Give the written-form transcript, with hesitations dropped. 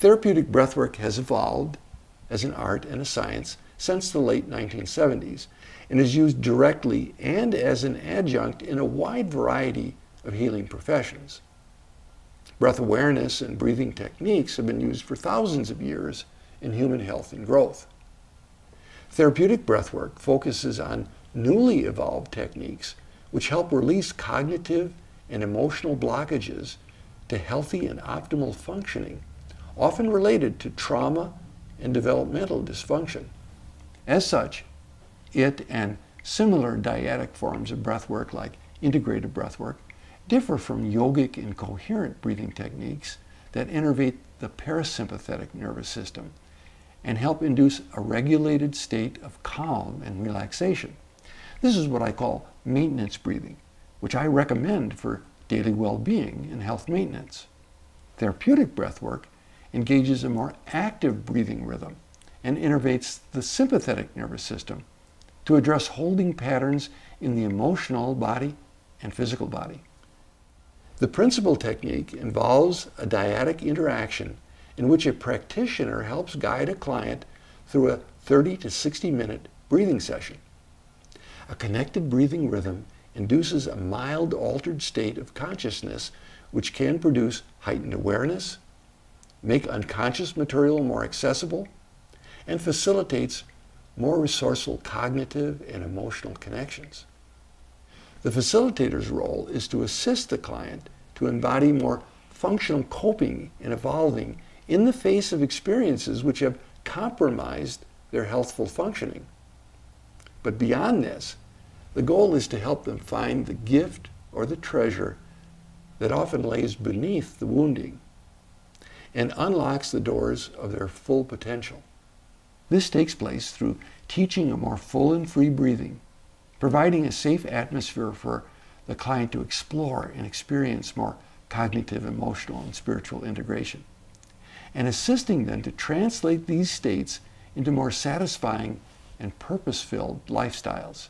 Therapeutic breathwork has evolved as an art and a science since the late 1970s and is used directly and as an adjunct in a wide variety of healing professions. Breath awareness and breathing techniques have been used for thousands of years in human health and growth. Therapeutic breathwork focuses on newly evolved techniques which help release cognitive and emotional blockages to healthy and optimal functioning, often related to trauma and developmental dysfunction. As such, it and similar dyadic forms of breathwork like integrative breathwork differ from yogic and coherent breathing techniques that innervate the parasympathetic nervous system and help induce a regulated state of calm and relaxation. This is what I call maintenance breathing, which I recommend for daily well-being and health maintenance. Therapeutic breathwork engages a more active breathing rhythm and innervates the sympathetic nervous system to address holding patterns in the emotional body and physical body. The principal technique involves a dyadic interaction in which a practitioner helps guide a client through a 30 to 60 minute breathing session. A connected breathing rhythm induces a mild altered state of consciousness which can produce heightened awareness, make unconscious material more accessible, and facilitates more resourceful cognitive and emotional connections. The facilitator's role is to assist the client to embody more functional coping and evolving in the face of experiences which have compromised their healthful functioning. But beyond this, the goal is to help them find the gift or the treasure that often lays beneath the wounding and unlocks the doors of their full potential. This takes place through teaching a more full and free breathing, providing a safe atmosphere for the client to explore and experience more cognitive, emotional, and spiritual integration, and assisting them to translate these states into more satisfying and purpose-filled lifestyles.